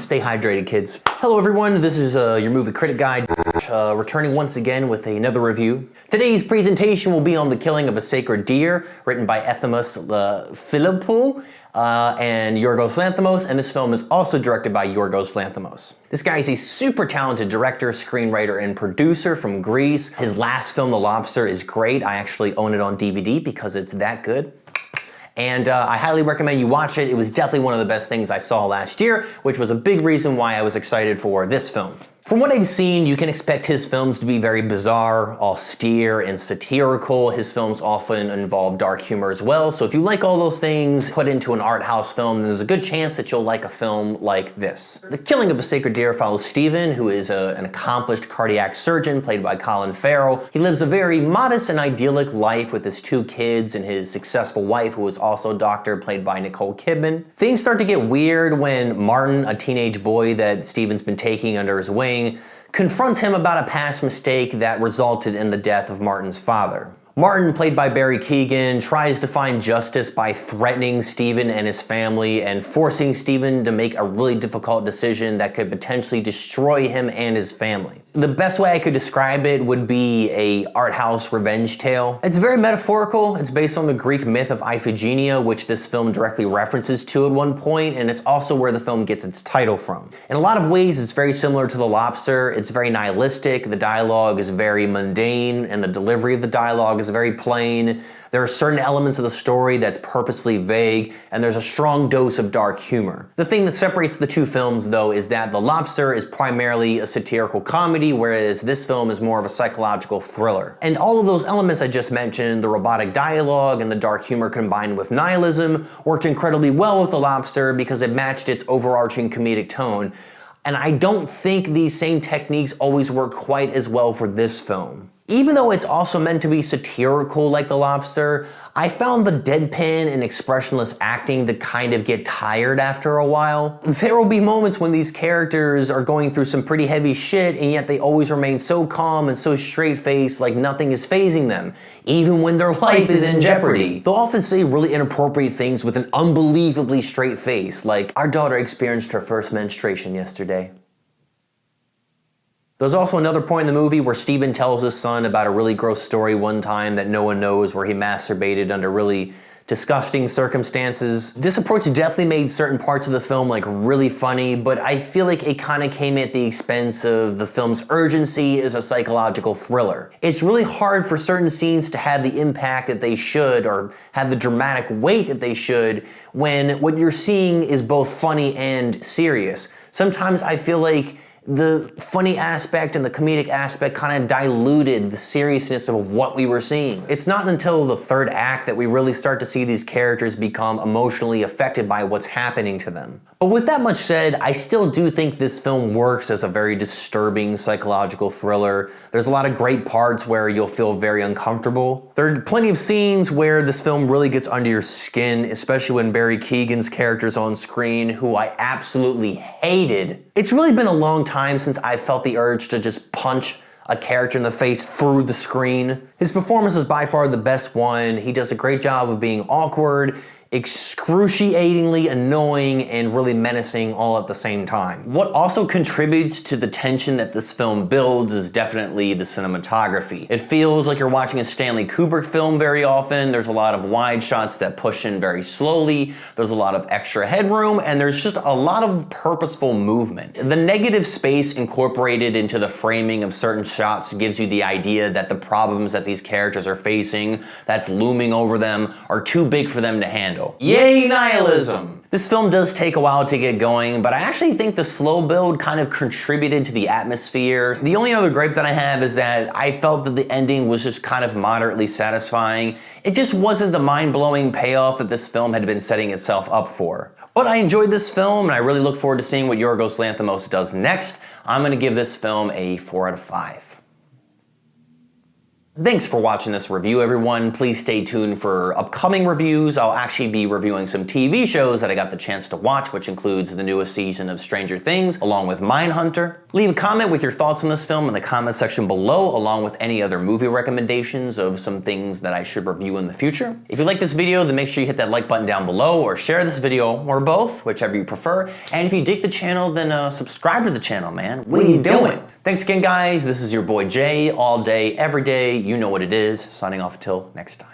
Stay hydrated, kids. Hello everyone, this is your movie critic guide, returning once again with another review. Today's presentation will be on The Killing of a Sacred Deer, written by Lanthimos Philippou and Yorgos Lanthimos, and this film is also directed by Yorgos Lanthimos. This guy is a super talented director, screenwriter, and producer from Greece. His last film, The Lobster, is great. I actually own it on DVD because it's that good. And I highly recommend you watch it. It was definitely one of the best things I saw last year, which was a big reason why I was excited for this film. From what I've seen, you can expect his films to be very bizarre, austere, and satirical. His films often involve dark humor as well, so if you like all those things put into an art house film, then there's a good chance that you'll like a film like this. The Killing of a Sacred Deer follows Stephen, who is an accomplished cardiac surgeon played by Colin Farrell. He lives a very modest and idyllic life with his 2 kids and his successful wife, who is also a doctor, played by Nicole Kidman. Things start to get weird when Martin, a teenage boy that Stephen's been taking under his wing, confronts him about a past mistake that resulted in the death of Martin's father. Martin, played by Keoghan, tries to find justice by threatening Stephen and his family and forcing Stephen to make a really difficult decision that could potentially destroy him and his family. The best way I could describe it would be a art house revenge tale. It's very metaphorical. It's based on the Greek myth of Iphigenia, which this film directly references to at one point, and it's also where the film gets its title from. In a lot of ways, it's very similar to The Lobster. It's very nihilistic, the dialogue is very mundane, and the delivery of the dialogue is very plain. There are certain elements of the story that's purposely vague, and there's a strong dose of dark humor. The thing that separates the 2 films, though, is that The Lobster is primarily a satirical comedy, whereas this film is more of a psychological thriller. And all of those elements I just mentioned, the robotic dialogue and the dark humor combined with nihilism, worked incredibly well with The Lobster because it matched its overarching comedic tone. And I don't think these same techniques always work quite as well for this film. Even though it's also meant to be satirical like The Lobster, I found the deadpan and expressionless acting to kind of get tired after a while. There will be moments when these characters are going through some pretty heavy shit, and yet they always remain so calm and so straight-faced, like nothing is fazing them, even when their life is in jeopardy. They'll often say really inappropriate things with an unbelievably straight face, like, "Our daughter experienced her first menstruation yesterday." There's also another point in the movie where Stephen tells his son about a really gross story one time that no one knows, where he masturbated under really disgusting circumstances. This approach definitely made certain parts of the film like really funny, but I feel like it kind of came at the expense of the film's urgency as a psychological thriller. It's really hard for certain scenes to have the impact that they should, or have the dramatic weight that they should, when what you're seeing is both funny and serious. Sometimes I feel like the funny aspect and the comedic aspect kind of diluted the seriousness of what we were seeing. It's not until the 3rd act that we really start to see these characters become emotionally affected by what's happening to them. But with that much said, I still do think this film works as a very disturbing psychological thriller. There's a lot of great parts where you'll feel very uncomfortable. There are plenty of scenes where this film really gets under your skin, especially when Keoghan's character's on screen, who I absolutely hated. It's really been a long time since I felt the urge to just punch a character in the face through the screen. His performance is by far the best one. He does a great job of being awkward, excruciatingly annoying, and really menacing all at the same time. What also contributes to the tension that this film builds is definitely the cinematography. It feels like you're watching a Stanley Kubrick film very often. There's a lot of wide shots that push in very slowly. There's a lot of extra headroom, and there's just a lot of purposeful movement. The negative space incorporated into the framing of certain shots gives you the idea that the problems that these characters are facing, that's looming over them, are too big for them to handle. Yay, nihilism! This film does take a while to get going, but I actually think the slow build kind of contributed to the atmosphere. The only other gripe that I have is that I felt that the ending was just kind of moderately satisfying. It just wasn't the mind-blowing payoff that this film had been setting itself up for. But I enjoyed this film, and I really look forward to seeing what Yorgos Lanthimos does next. I'm gonna give this film a 4 out of 5. Thanks for watching this review, everyone. Please stay tuned for upcoming reviews. I'll actually be reviewing some TV shows that I got the chance to watch, which includes the newest season of Stranger Things, along with Mindhunter. Leave a comment with your thoughts on this film in the comment section below, along with any other movie recommendations of some things that I should review in the future. If you like this video, then make sure you hit that like button down below, or share this video, or both, whichever you prefer. And if you dig the channel, then subscribe to the channel, man. What are you doing? Thanks again, guys. This is your boy Jay, all day, every day. You know what it is. Signing off until next time.